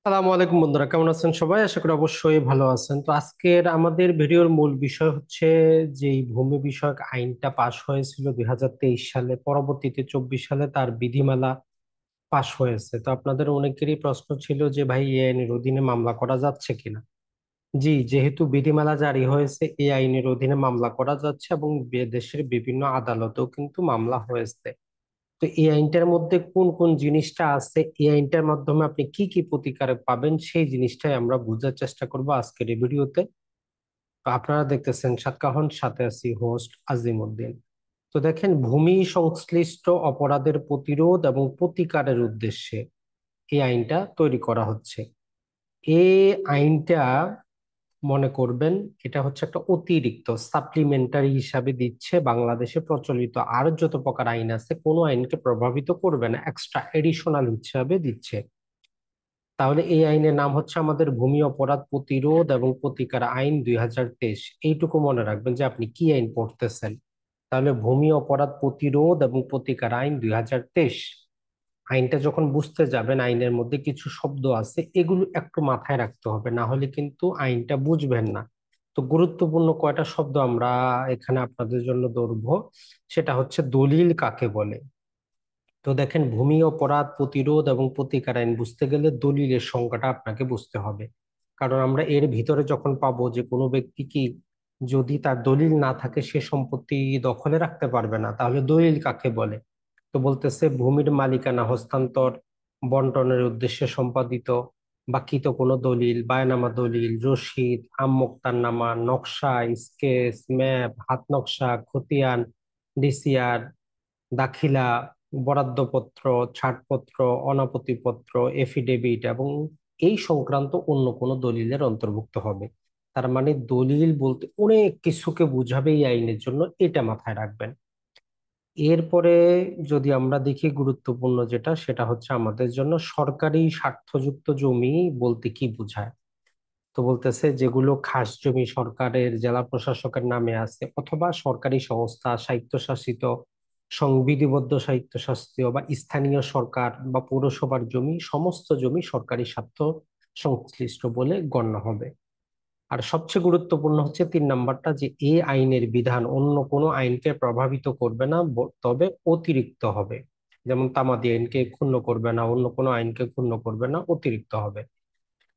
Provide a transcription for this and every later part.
আসসালামু আলাইকুম বন্ধুরা, কেমন আছেন সবাই? আশা করি অবশ্যই ভালো আছেন। তো আজকের আমাদের ভিডিওর মূল বিষয় হচ্ছে যে এই ভূমি বিষয়ক আইনটা পাশ হয়েছিল 2023 সালে, পরবর্তীতে 24 সালে তার বিধিমালা পাশ হয়েছে। তো আপনাদের অনেকেরই প্রশ্ন ছিল যে ভাই এই আইনের অধীনে মামলা করা যাচ্ছে কিনা। জি, যেহেতু বিধিমালা জারি হয়েছে, এই আইনের অধীনে মামলা করা যাচ্ছে এবং দেশের বিভিন্ন আদালতেও কিন্তু মামলা হয়েছে। তো এই আইনটার মধ্যে কোন কোন জিনিসটা আছে, এই আইনটার মাধ্যমে আপনি কি কি প্রতিকার পাবেন, সেই জিনিসটাই আমরা বোঝার চেষ্টা করব আজকের এই ভিডিওতে। তো আপনারা দেখতেছেন সাতকাহন, সাথে আছি হোস্ট আজিম উদ্দিন। তো দেখেন, ভূমি সংশ্লিষ্ট অপরাধের প্রতিরোধ এবং প্রতিকারের উদ্দেশ্যে এই আইনটা তৈরি করা হচ্ছে। এই আইনটা মনে করবেন, এটা হচ্ছে একটা অতিরিক্ত সাপ্লিমেন্টারি হিসাবে দিচ্ছে। বাংলাদেশে প্রচলিত আর যত প্রকার আইন আছে কোনো আইনকে প্রভাবিত করবে না, এক্সট্রা এডিশনাল হিসাবে দিচ্ছে। তাহলে এই আইনের নাম হচ্ছে আমাদের ভূমি অপরাধ প্রতিরোধ এবং প্রতিকার আইন 2023। এইটুকু মনে রাখবেন যে আপনি কি আইন পড়তেছেন। তাহলে ভূমি অপরাধ প্রতিরোধ এবং প্রতিকার আইন 2023। আইনটা যখন বুঝতে যাবেন, আইনের মধ্যে কিছু শব্দ আছে, এগুলো একটু মাথায় রাখতে হবে, না হলে কিন্তু আইনটা বুঝবেন না। তো গুরুত্বপূর্ণ কয়টা শব্দ আমরা এখানে আপনাদের জন্য ধরবো। সেটা হচ্ছে দলিল কাকে বলে। তো দেখেন, ভূমি অপরাধ প্রতিরোধ এবং প্রতিকার আইন বুঝতে গেলে দলিলের সংজ্ঞাটা আপনাকে বুঝতে হবে। কারণ আমরা এর ভিতরে যখন পাবো যে কোনো ব্যক্তি কি, যদি তার দলিল না থাকে সে সম্পত্তি দখলে রাখতে পারবে না, তাহলে দলিল কাকে বলে। তো বলতেছে ভূমির মালিকানা হস্তান্তর, বন্টনের উদ্দেশ্যে সম্পাদিত বা কৃত কোনো দলিল, বায়নামা দলিল, রসিদ, আম মোক্তারনামা, নকশা, স্কেচ, ম্যাপ, হাত নকশা, খতিয়ান, ডিসিআর, দাখিলা, বরাদ্দপত্র, ছাড়পত্র, অনাপত্তিপত্র, এফিডেভিট এবং এই সংক্রান্ত অন্য কোনো দলিলের অন্তর্ভুক্ত হবে। তার মানে দলিল বলতে অনেক কিছুকে বুঝাবে এই আইনের জন্য, এটা মাথায় রাখবেন। এরপরে যদি আমরা দেখি, গুরুত্বপূর্ণ যেটা সেটা হচ্ছে আমাদের জন্য সরকারি স্বার্থযুক্ত জমি বলতে কি বোঝায়। তো বলতেছে যেগুলো খাস জমি সরকারের, জেলা প্রশাসকের নামে আছে, অথবা সরকারি সংস্থা, স্বায়ত্তশাসিত, সংবিধিবদ্ধ স্বায়ত্তশাসিত বা স্থানীয় সরকার বা পৌরসভার জমি, সমস্ত জমি সরকারি স্বার্থ সংশ্লিষ্ট বলে গণ্য হবে। আর সবচেয়ে গুরুত্বপূর্ণ হচ্ছে 3 নাম্বারটা, যে এই আইনের বিধান অন্য কোনো আইনকে প্রভাবিত করবে না, তবে অতিরিক্ত হবে। যেমন তামাদি আইনকে ক্ষুণ্ণ করবে না, অন্য কোনো আইনকে ক্ষুণ্ণ করবে না, অতিরিক্ত হবে।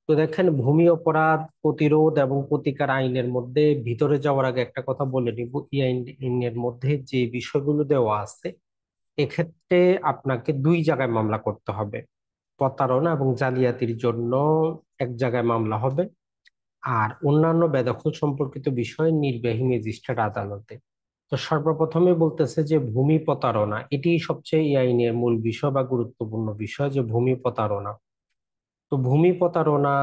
তো দেখেন, ভূমি অপরাধ প্রতিরোধ এবং প্রতিকার আইনের মধ্যে ভিতরে যাওয়ার আগে একটা কথা বলে নিব। এই আইনের মধ্যে যে বিষয়গুলো দেওয়া আছে, এক্ষেত্রে আপনাকে 2 জায়গায় মামলা করতে হবে। প্রতারণা এবং জালিয়াতির জন্য এক জায়গায় মামলা হবে, আর অন্যান্য বেদখল সম্পর্কিত বিষয় নির্বাহী ম্যাজিস্ট্রেট আদালতে। তো সর্বপ্রথমে বলতেছে যে ভূমি প্রতারণা, এটি সবচেয়ে এই আইনের মূল বিষয় বা গুরুত্বপূর্ণ বিষয়, যে ভূমি প্রতারণা। তো ভূমি প্রতারণা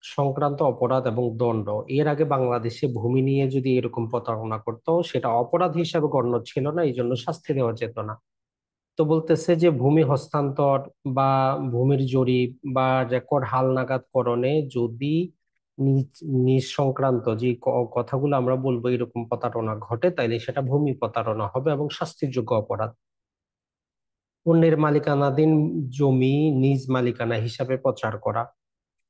সংক্রান্ত অপরাধ এবং দণ্ড। এর আগে বাংলাদেশে ভূমি নিয়ে যদি এরকম প্রতারণা করতো, সেটা অপরাধ হিসাবে গণ্য ছিল না, এই জন্য শাস্তি দেওয়া যেত না। তো বলতেছে যে ভূমি হস্তান্তর বা ভূমির জরিপ বা রেকর্ড হালনাগাদকরণে যদি নিজ নিজ সংক্রান্ত যে কথাগুলো আমরা বলবো, এরকম প্রতারণা ঘটে, তাইলে সেটা ভূমি প্রতারণা হবে এবং শাস্তিযোগ্য অপরাধ। অন্যের মালিকানাধীন জমি নিজ মালিকানা হিসাবে প্রচার করা,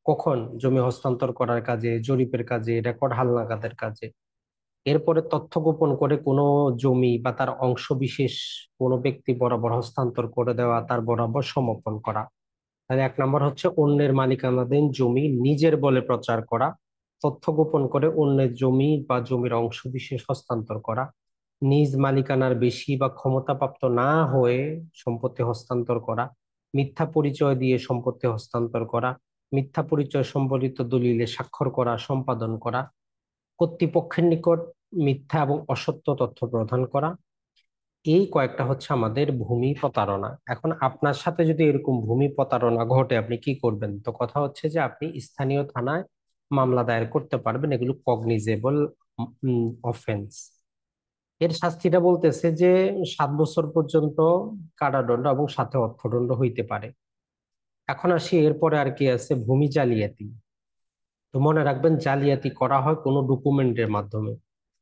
কখন? জমি হস্তান্তর করার কাজে, জরিপের কাজে, রেকর্ড হালনাগাদের কাজে। এরপরে তথ্য গোপন করে কোনো জমি বা তার অংশ বিশেষ কোনো ব্যক্তি বরাবর হস্তান্তর করে দেওয়া, তার বরাবর সমর্পণ করা। তাহলে 1 নম্বর হচ্ছে অন্যের মালিকানাধীন জমি নিজের বলে প্রচার করা, তথ্য গোপন করে অন্যের জমি বা জমির অংশ বিশেষ হস্তান্তর করা, নিজ মালিকানার বেশি বা ক্ষমতাপ্রাপ্ত না হয়ে সম্পত্তি হস্তান্তর করা, মিথ্যা পরিচয় দিয়ে সম্পত্তি হস্তান্তর করা, মিথ্যা পরিচয় সম্বলিত দলিলে স্বাক্ষর করা, সম্পাদন করা, কর্তৃপক্ষের নিকট মিথ্যা এবং অসত্য তথ্য প্রদান করা। এই কয়েকটা হচ্ছে আমাদের ভূমি প্রতারণা। এখন আপনার সাথে যদি এরকম ভূমি প্রতারণা ঘটে, আপনি কি করবেন? তো কথা হচ্ছে যে আপনি স্থানীয় থানায় মামলা দায়ের করতে পারবেন, এগুলো কগনিজেবল অফেন্স। এর শাস্তিটা বলতেছে যে 7 বছর পর্যন্ত কারাদণ্ড এবং সাথে অর্থদণ্ড হইতে পারে। এখন আসি এরপরে আর কি আছে, ভূমি জালিয়াতি। তো মনে রাখবেন, জালিয়াতি করা হয় কোনো ডকুমেন্টের মাধ্যমে।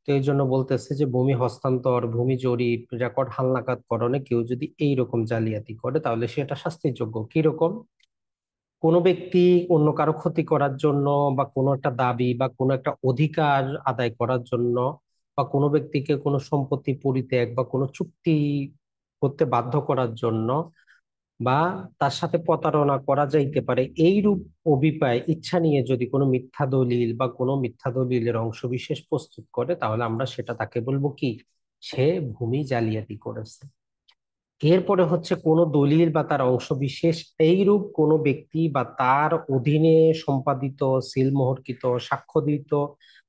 তো এই জন্য বলতেছে যে ভূমি হস্তান্তর, ভূমি জরিপ, রেকর্ড হালনাগাদ করণে কেউ যদি এইরকম জালিয়াতি করে, তাহলে সেটা শাস্তিযোগ্য। কিরকম? কোনো ব্যক্তি অন্য কারো ক্ষতি করার জন্য বা কোনো একটা দাবি বা কোনো একটা অধিকার আদায় করার জন্য বা কোনো ব্যক্তিকে কোনো সম্পত্তি পরিত্যাগ বা কোনো চুক্তি করতে বাধ্য করার জন্য বা তার সাথে প্রতারণা করা যাইতে পারে এইরূপ অভিপ্রায় ইচ্ছা নিয়ে যদি কোনো মিথ্যা দলিল বা কোনো মিথ্যা দলিলের অংশবিশেষ প্রস্তুত করে, তাহলে আমরা সেটা তাকে বলবো কি, সে ভূমি জালিয়াতি করেছে। এরপরে হচ্ছে কোন দলিল বা তার অংশবিশেষ এইরূপ কোন ব্যক্তি বা তার অধীনে সম্পাদিত, সিলমোহরকৃত, সাক্ষ্যদিত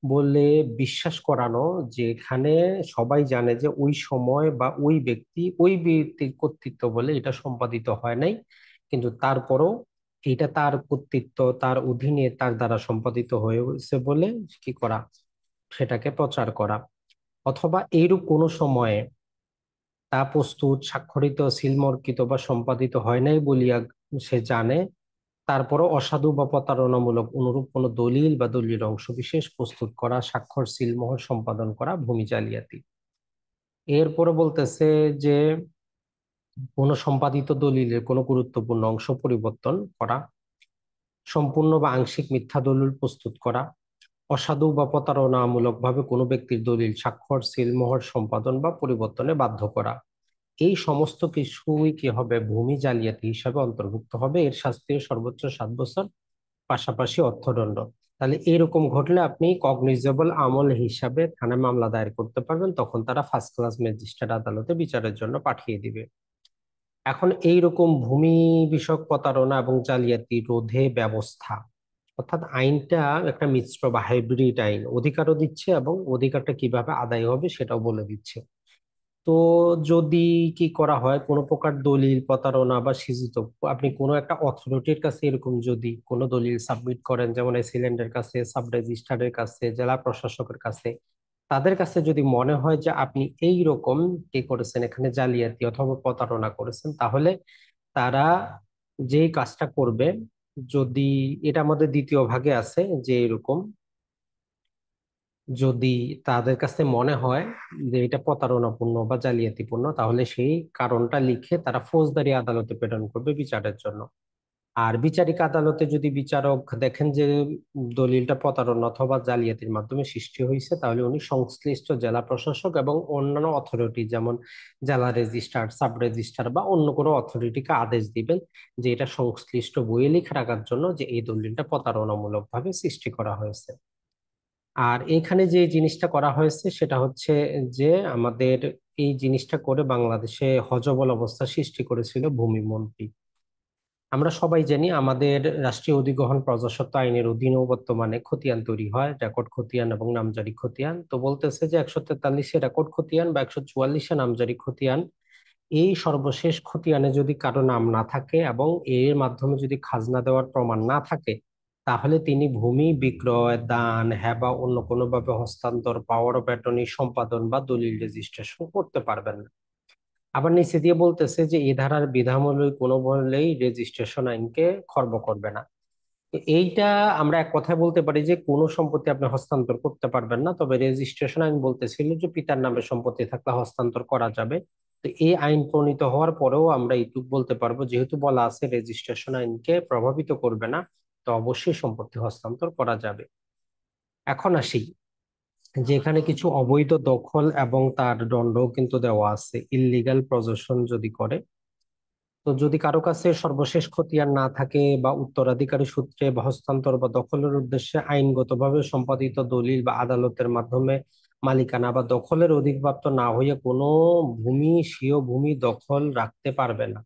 বলে বিশ্বাস করানো, যেখানে সবাই জানে যে ওই সময় বা ওই ব্যক্তির কর্তৃত্ব বলে এটা সম্পাদিত হয় নাই, কিন্তু তারপরও এটা তার কর্তৃত্ব, তার অধীনে তার দ্বারা সম্পাদিত হয়েছে বলে কি করা, সেটাকে প্রচার করা। অথবা এইরূপ কোনো সময়ে তা প্রস্তুত, স্বাক্ষরিত, সিলমোহরকৃত বা সম্পাদিত হয় নাই বলিয়া সে জানে, তারপরও অসাধু বা প্রতারণামূলক অনুরূপ কোনো দলিল বা দলিলের অংশবিশেষ প্রস্তুত করা, স্বাক্ষর, সিলমোহর সম্পাদন করা ভূমি জালিয়াতি। এরপরে বলতেছে যে কোনো সম্পাদিত দলিলের কোনো গুরুত্বপূর্ণ অংশ পরিবর্তন করা, সম্পূর্ণ বা আংশিক মিথ্যা দলিল প্রস্তুত করা, অসাধু বা প্রতারণামূলক ভাবে কোনো ব্যক্তির দলিল, স্বাক্ষর, সিলমোহর সম্পাদন বা পরিবর্তনে বাধ্য করা। এই সমস্ত কিছুই কি হবে, ভূমি জালিয়াতি হিসাবে অন্তর্ভুক্ত হবে। এর শাস্তি সর্বোচ্চ 7 বছর, পাশাপাশি অর্থদণ্ড। তাহলে এরকম ঘটলে আপনি কগনিজেবল আমল হিসাবে থানায় মামলা দায়ের করতে পারবেন, তখন তারা ফার্স্ট ক্লাস ম্যাজিস্ট্রেট আদালতে বিচারের জন্য পাঠিয়ে দিবে। এখন এইরকম ভূমি বিষয়ক প্রতারণা এবং জালিয়াতি রোধে ব্যবস্থা, অর্থাৎ আইনটা একটা মিশ্র বা হাইব্রিড আইন, অধিকারও দিচ্ছে এবং অধিকারটা কিভাবে আদায় হবে সেটাও বলে দিচ্ছে। তো যদি কি করা হয়, কোনো প্রকার দলিল, প্রতারণা বা সিজিত, আপনি কোনো একটা অথরিটির কাছে এরকম যদি কোনো দলিল সাবমিট করেন, যেমন এসিল্যান্ডের কাছে, সাব রেজিস্ট্রারের কাছে, জেলা প্রশাসকের কাছে, তাদের কাছে যদি মনে হয় যে আপনি এই রকম কি করেছেন, এখানে জালিয়াতি অথবা প্রতারণা করেছেন, তাহলে তারা যেই কাজটা করবে, যদি এটা আমাদের দ্বিতীয় ভাগে আছে যে এরকম, যদি তাদের কাছে মনে হয় যে এটা প্রতারণাপূর্ণ বা জালিয়াতিপূর্ণ, তাহলে সেই কারণটা লিখে তারা ফৌজদারি আদালতে প্রেরণ করবে বিচারের জন্য। আর বিচারিক আদালতে যদি বিচারক দেখেন যে দলিলটা প্রতারণা অথবা জালিয়াতির মাধ্যমে সৃষ্টি হয়েছে, তাহলে উনি সংশ্লিষ্ট জেলা প্রশাসক এবং অন্যান্য অথরিটি, যেমন জেলা রেজিস্ট্রার, সাব রেজিস্ট্রার বা অন্য কোনো অথরিটিকে আদেশ দিবেন যে এটা সংশ্লিষ্ট বইয়ে লিখে রাখার জন্য যে এই দলিলটা প্রতারণামূলক ভাবে সৃষ্টি করা হয়েছে। আর এখানে যে জিনিসটা করা হয়েছে সেটা হচ্ছে যে আমাদের এই জিনিসটা করে বাংলাদেশে হযবল অবস্থা সৃষ্টি করেছিল ভূমি মন্ত্রী। আমরা সবাই জানি আমাদের রাষ্ট্রীয় অধিগ্রহণ প্রজাস্বত্ব আইনের অধীনেও বর্তমানে খতিয়ান তৈরি হয়, রেকর্ড খতিয়ান এবং নামজারি খতিয়ান। তো বলতেছে যে 143-এ রেকর্ড খতিয়ান বা 144-এ নামজারি খতিয়ান, এই সর্বশেষ খতিয়ানে যদি কারো নাম না থাকে এবং এর মাধ্যমে যদি খাজনা দেওয়ার প্রমাণ না থাকে, তাহলে তিনি ভূমি বিক্রয়, দান, হেবা, অন্য কোনো ভাবে হস্তান্তর, পাওয়ার অফ অ্যাটর্নি সম্পাদন বা দলিল রেজিস্ট্রেশন করতে পারবেন না। আবার নিচে দিয়ে বলতেছে যে এই ধারার বিধানাবলী কোনো বলেই রেজিস্ট্রেশন আইনকে খর্ব করবে না। তো এইটা আমরা এক কথায় বলতে পারি যে কোনো সম্পত্তি আপনি হস্তান্তর করতে পারবেন না, তবে রেজিস্ট্রেশন আইন বলতেছিল যে পিতার নামে সম্পত্তি থাকলে হস্তান্তর করা যাবে। তো এই আইন প্রণীত হওয়ার পরেও আমরা এইটুক বলতে পারবো, যেহেতু বলা আছে রেজিস্ট্রেশন আইনকে প্রভাবিত করবে না, তো অবশ্যই সম্পত্তি হস্তান্তর করা যাবে। এখন আসি যে এখানে কিছু অবৈধ দখল এবং তার দণ্ডও কিন্তু দেওয়া আছে, ইললিগাল পজেশন যদি করে। তো যদি কারো কাছে সর্বশেষ খতিয়ান না থাকে বা উত্তরাধিকারী সূত্রে বা হস্তান্তর বা দখলের উদ্দেশ্যে আইনগতভাবে সম্পাদিত দলিল বা আদালতের মাধ্যমে মালিকানা বা দখলের অধিকপ্রাপ্ত না হইয়া কোনো ভূমি স্বীয় ভূমি দখল রাখতে পারবে না।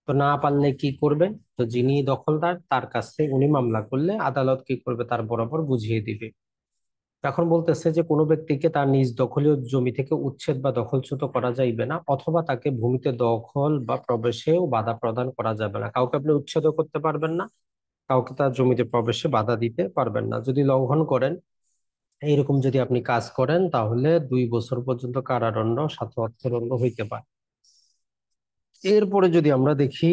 তো না পারলে কি করবে, তো যিনি দখলদার তার কাছে উনি মামলা করলে আদালত কি করবে, তার বরাবর বুঝিয়ে দিবে। এখন বলতেছে যে কোনো ব্যক্তিকে তার নিজ দখলীয় জমি থেকে উচ্ছেদ বা দখলচ্যুত করা যাইবে না, অথবা তাকে ভূমিতে দখল বা প্রবেশেও বাধা প্রদান করা যাবে না। কাউকে আপনি উচ্ছেদও করতে পারবেন না, কাউকে তার জমিতে প্রবেশে বাধা দিতে পারবেন না। যদি লঙ্ঘন করেন, এইরকম যদি আপনি কাজ করেন, তাহলে 2 বছর পর্যন্ত কারাদণ্ড, সাথে অর্থদণ্ড হইতে পারে। এরপরে যদি আমরা দেখি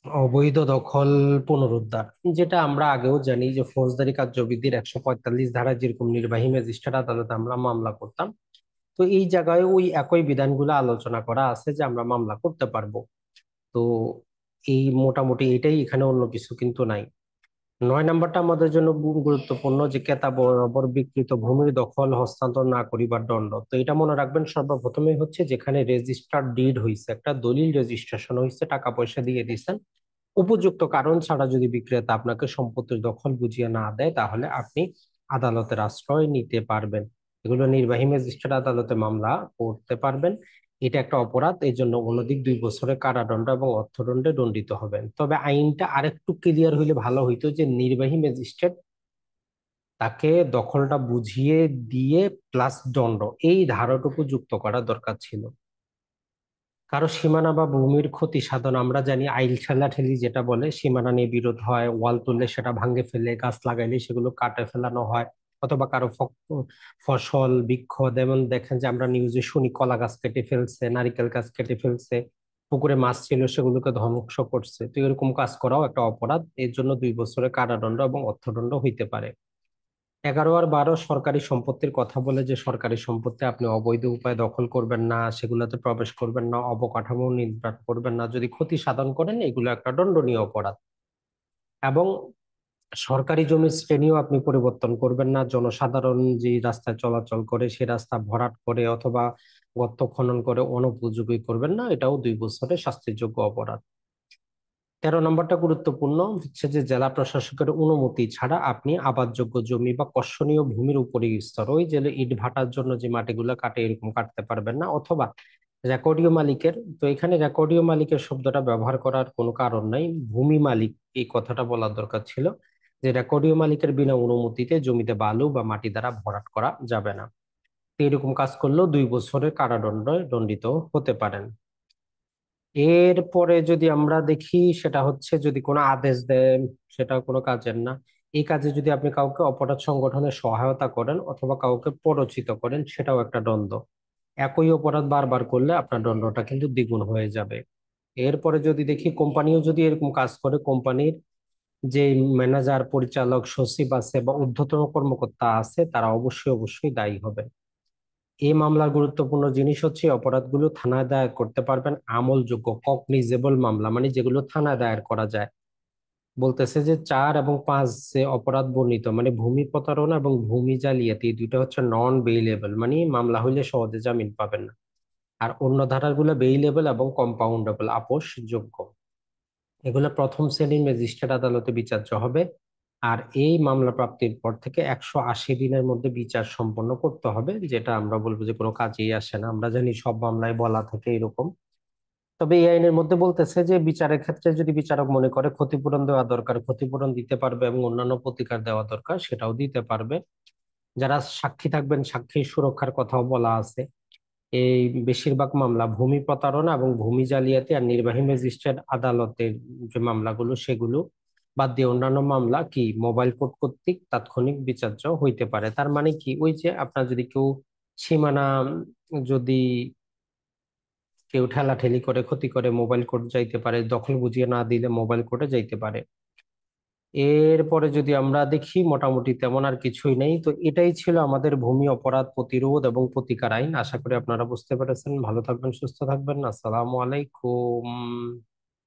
অবৈধ দখল পুনরুদ্ধার, যেটা আমরা আগেও জানি যে ফৌজদারি কার্যবিধির 145 ধারায় যেরকম নির্বাহী ম্যাজিস্ট্রেট আদালতে আমরা মামলা করতাম, তো এই জায়গায় ওই একই বিধানগুলো আলোচনা করা আছে যে আমরা মামলা করতে পারবো। তো এই মোটামুটি এটাই এখানে, অন্য কিছু কিন্তু নাই। 9 নাম্বারটা আমাদের জন্য গুরুত্বপূর্ণ, যে ক্রেতা বরাবর বিক্রিত ভূমির দখল হস্তান্তর না করিবার দণ্ড। তো এটা মনে রাখবেন, সর্বপ্রথমে হচ্ছে যেখানে রেজিস্টার্ড ডিড হয়েছে, একটা দলিল রেজিস্ট্রেশন হয়েছে, টাকা পয়সা দিয়ে দিচ্ছেন, উপযুক্ত কারণ ছাড়া যদি বিক্রেতা আপনাকে সম্পত্তির দখল বুঝিয়ে না দেয়, তাহলে আপনি আদালতের আশ্রয় নিতে পারবেন। এগুলো নির্বাহী ম্যাজিস্ট্রেট আদালতে মামলা করতে পারবেন। এটা একটা অপরাধ, এই জন্য অনধিক 2 বছরের কারাদণ্ড এবং অর্থদণ্ডে দণ্ডিত হবেন। তবে আইনটা আরেকটু ক্লিয়ার হইলে ভালো হইতো, যে নির্বাহী ম্যাজিস্ট্রেট তাকে দখলটা বুঝিয়ে দিয়ে প্লাস দণ্ড, এই ধারাটুকু যুক্ত করা দরকার ছিল। কারো সীমানা বা ভূমির ক্ষতি সাধন, আমরা জানি আইল ঠেলাঠেলি যেটা বলে, সীমানা নিয়ে বিরোধ হয়, ওয়াল তুললে সেটা ভাঙে ফেলে, গাছ লাগাইলে সেগুলো কাটে ফেলানো হয়, অথবা কারো ফসল বৃক্ষ, যেমন দেখেন যে আমরা নিউজে শুনি কলা গাছ কেটে ফেলছে, নারিকেল গাছ কেটে ফেলছে, পুকুরে মাছ ছিল সেগুলোকে ধ্বংস করছে। তো এরকম কাজ করাও একটা অপরাধ, এর জন্য 2 বছরের কারাদণ্ড এবং অর্থদণ্ড হইতে পারে। 11 আর 12 সরকারি সম্পত্তির কথা বলে, যে সরকারি সম্পত্তি আপনি অবৈধ উপায়ে দখল করবেন না, সেগুলোতে প্রবেশ করবেন না, অবকাঠামো নির্মাণ করবেন না, যদি ক্ষতি সাধন করেন এগুলো একটা দণ্ডনীয় অপরাধ। এবং সরকারি জমির শ্রেণীও আপনি পরিবর্তন করবেন না, জনসাধারণ যে রাস্তায় চলাচল করে সে রাস্তা ভরাট করে অথবা গর্ত খনন করে অনুপযোগী করবেন না, এটাও 2 বছরের শাস্তিযোগ্য অপরাধ। 13 নম্বরটা গুরুত্বপূর্ণ, হচ্ছে যে জেলা প্রশাসকের অনুমতি ছাড়া আপনি আবাদযোগ্য জমি বা কর্ষণীয় ভূমির উপরিস্তর, ওই যে ইট ভাটার জন্য যে মাটিগুলো কাটে এরকম কাটতে পারবেন না, অথবা রেকর্ডীয় মালিকের, তো এখানে রেকর্ডীয় মালিকের শব্দটা ব্যবহার করার কোনো কারণ নাই, ভূমি মালিক এই কথাটা বলার দরকার ছিল, যে রেকর্ডীয় মালিকের বিনা অনুমতিতে জমিতে বালু বা মাটি দ্বারা ভরাট করা যাবে না। তো এরকম কাজ করলেও 2 বছরের কারাদণ্ডে দণ্ডিত হতে পারেন। এরপরে যদি আমরা দেখি, সেটা হচ্ছে যদি কোনো আদেশ দেন, সেটা কোনো কাজের না। এই কাজে যদি আপনি কাউকে অপরাধ সংগঠনে সহায়তা করেন অথবা কাউকে প্ররোচিত করেন, সেটাও একটা দণ্ড। একই অপরাধ বারবার করলে আপনার দণ্ডটা কিন্তু দ্বিগুণ হয়ে যাবে। এরপরে যদি দেখি, কোম্পানিও যদি এরকম কাজ করে, কোম্পানির যে ম্যানেজার, পরিচালক, সচিব আছে বা ঊর্ধ্বতন কর্মকর্তা আছে, তারা অবশ্যই অবশ্যই দায়ী হবে। এই মামলার গুরুত্বপূর্ণ জিনিস হচ্ছে, অপরাধগুলো থানায় দায়ের করতে পারবেন আমলযোগ্য কগনিজেবল মামলা, মানে যেগুলো থানায় দায়ের করা যায়। বলতেছে যে 4 এবং 5 যে অপরাধ বর্ণিত, মানে ভূমি প্রতারণা এবং ভূমি জালিয়াতি, এই দুইটা হচ্ছে নন বেইলেবল, মানে মামলা হইলে সহজে জামিন পাবেন না। আর অন্য ধারাগুলো বেইলেবল এবং কম্পাউন্ডেবল, আপোষযোগ্য। এগুলো প্রথম শ্রেণীর ম্যাজিস্ট্রেট আদালতে বিচার্য হবে। আর এই মামলা প্রাপ্তির পর থেকে 180 দিনের মধ্যে বিচার সম্পন্ন করতে হবে, যেটা আমরা বলবো যে কোনো কাজেই আসে না। আমরা জানি সব মামলায় বলা থাকে এরকম। তবে এই আইনের মধ্যে বলতেছে যে বিচারের ক্ষেত্রে যদি বিচারক মনে করে ক্ষতিপূরণ দেওয়া দরকার, ক্ষতিপূরণ দিতে পারবে, এবং অন্যান্য প্রতিকার দেওয়া দরকার, সেটাও দিতে পারবে। যারা সাক্ষী থাকবেন, সাক্ষীর সুরক্ষার কথাও বলা আছে। এই বেশিরভাগ মামলা ভূমি প্রতারণা এবং ভূমি জালিয়াতি আর নির্বাহী ম্যাজিস্ট্রেট আদালতের যে মামলাগুলো, সেগুলো বাদ দিয়ে অন্যান্য মামলা কি মোবাইল কোর্ট কর্তৃক তাৎক্ষণিক বিচার্য হইতে পারে। তার মানে কি, ওই যে আপনার যদি কেউ সীমানা যদি কেউ ঠেলাঠেলি করে ক্ষতি করে, মোবাইল কোর্ট যাইতে পারে, দখল বুঝিয়ে না দিলে মোবাইল কোর্টে যাইতে পারে। এরপরে যদি আমরা দেখি, মোটামুটি তেমন আর কিছুই নেই। তো এটাই ছিল আমাদের ভূমি অপরাধ প্রতিরোধ এবং প্রতিকার আইন। আশা করি আপনারা বুঝতে পেরেছেন। ভালো থাকবেন, সুস্থ থাকবেন। আসসালামু আলাইকুম।